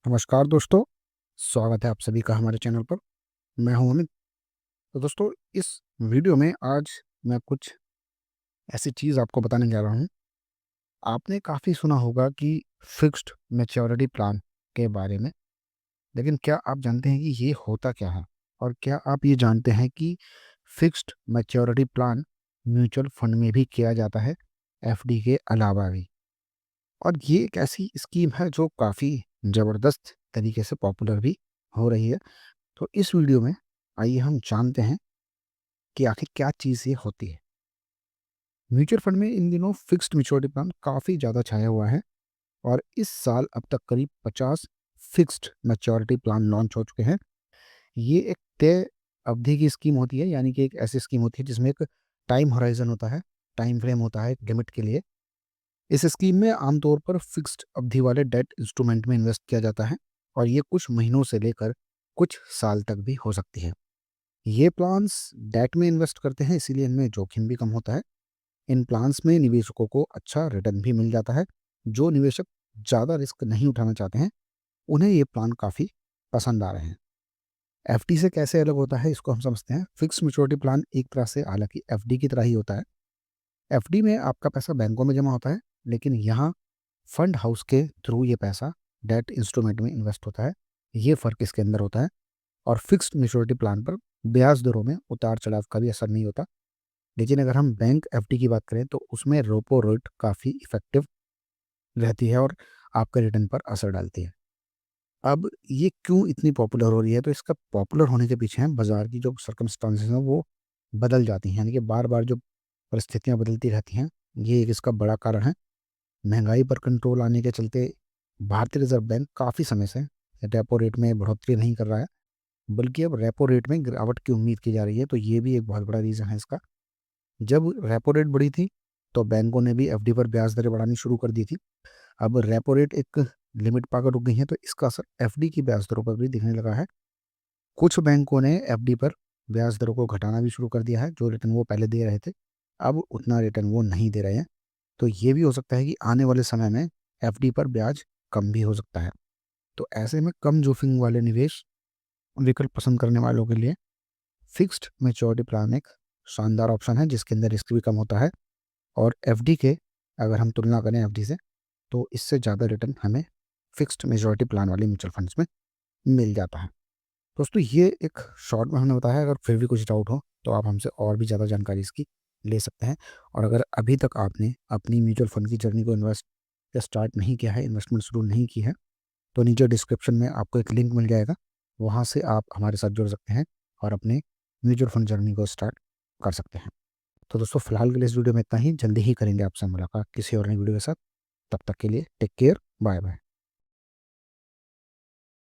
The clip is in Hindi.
नमस्कार दोस्तों, स्वागत है आप सभी का हमारे चैनल पर। मैं हूं अमित। तो दोस्तों, इस वीडियो में आज मैं कुछ ऐसी चीज़ आपको बताने जा रहा हूं। आपने काफ़ी सुना होगा कि फिक्स्ड मैच्योरिटी प्लान के बारे में, लेकिन क्या आप जानते हैं कि ये होता क्या है? और क्या आप ये जानते हैं कि fixed maturity plan mutual fund में भी किया जाता है, एफडी के अलावा भी? और ये एक ऐसी स्कीम है जो काफ़ी ज़बरदस्त तरीके से पॉपुलर भी हो रही है। तो इस वीडियो में आइए हम जानते हैं कि आखिर क्या चीज़ ये होती है। म्यूचुअल फंड में इन दिनों फिक्स्ड मैच्योरिटी प्लान काफ़ी ज़्यादा छाया हुआ है और इस साल अब तक करीब 50 फिक्स्ड मैच्योरिटी प्लान लॉन्च हो चुके हैं। ये एक तय अवधि की स्कीम होती है, यानी कि एक ऐसी स्कीम होती है जिसमें एक टाइम होराइजन होता है, टाइम फ्रेम होता है एक लिमिट के लिए। इस स्कीम में आमतौर पर फिक्स्ड अवधि वाले डेट इंस्ट्रूमेंट में इन्वेस्ट किया जाता है और ये कुछ महीनों से लेकर कुछ साल तक भी हो सकती है। ये प्लान्स डेट में इन्वेस्ट करते हैं, इसीलिए इनमें जोखिम भी कम होता है। इन प्लान्स में निवेशकों को अच्छा रिटर्न भी मिल जाता है। जो निवेशक ज़्यादा रिस्क नहीं उठाना चाहते हैं, उन्हें ये प्लान काफ़ी पसंद आ रहे हैं। एफडी से कैसे अलग होता है, इसको हम समझते हैं। फिक्स मैच्योरिटी प्लान एक तरह से हालांकि एफडी की तरह ही होता है। एफडी में आपका पैसा बैंकों में जमा होता है, लेकिन यहाँ फंड हाउस के थ्रू ये पैसा डेट इंस्ट्रूमेंट में इन्वेस्ट होता है। ये फ़र्क इसके अंदर होता है। और फिक्स्ड मैच्योरिटी प्लान पर ब्याज दरों में उतार चढ़ाव का भी असर नहीं होता। लेकिन अगर हम बैंक एफडी की बात करें तो उसमें रेपो रेट काफ़ी इफेक्टिव रहती है और आपके रिटर्न पर असर डालती है। अब ये क्यों इतनी पॉपुलर हो रही है? तो इसका पॉपुलर होने के पीछे हैं बाजार की जो सर्कमस्टांसेस हैं वो बदल जाती हैं, यानी कि बार बार जो परिस्थितियाँ बदलती रहती हैं, ये एक इसका बड़ा कारण है। महंगाई पर कंट्रोल आने के चलते भारतीय रिजर्व बैंक काफ़ी समय से रेपो रेट में बढ़ोतरी नहीं कर रहा है, बल्कि अब रेपो रेट में गिरावट की उम्मीद की जा रही है। तो ये भी एक बहुत बड़ा रीज़न है इसका। जब रेपो रेट बढ़ी थी, तो बैंकों ने भी एफडी पर ब्याज दरें बढ़ानी शुरू कर दी थी। अब रेपो रेट एक लिमिट पाकर रुक गई है, तो इसका असर एफडी की ब्याज दरों पर भी दिखने लगा है। कुछ बैंकों ने एफडी पर ब्याज दरों को घटाना भी शुरू कर दिया है। जो रिटर्न वो पहले दे रहे थे, अब उतना रिटर्न वो नहीं दे रहे हैं। तो ये भी हो सकता है कि आने वाले समय में एफडी पर ब्याज कम भी हो सकता है। तो ऐसे में कम जोखिम वाले निवेश विकल्प पसंद करने वालों के लिए फिक्स्ड मैच्योरिटी प्लान एक शानदार ऑप्शन है, जिसके अंदर रिस्क भी कम होता है। और एफडी के अगर हम तुलना करें एफडी से, तो इससे ज़्यादा रिटर्न हमें फिक्स्ड मैच्योरिटी प्लान वाले म्यूचुअल फंड्स में मिल जाता है। दोस्तों, ये एक शॉर्ट में हमने बताया। अगर फिर भी कुछ डाउट हो तो आप हमसे और भी ज़्यादा जानकारी इसकी ले सकते हैं। और अगर अभी तक आपने अपनी म्यूचुअल फंड की जर्नी को इन्वेस्ट या स्टार्ट नहीं किया है, इन्वेस्टमेंट शुरू नहीं की है, तो नीचे डिस्क्रिप्शन में आपको एक लिंक मिल जाएगा। वहाँ से आप हमारे साथ जुड़ सकते हैं और अपने म्यूचुअल फंड जर्नी को स्टार्ट कर सकते हैं। तो दोस्तों, फिलहाल के लिए इस वीडियो में इतना ही। जल्दी ही करेंगे आपसे मुलाकात किसी और नई वीडियो के साथ। तब तक के लिए टेक केयर, बाय बाय।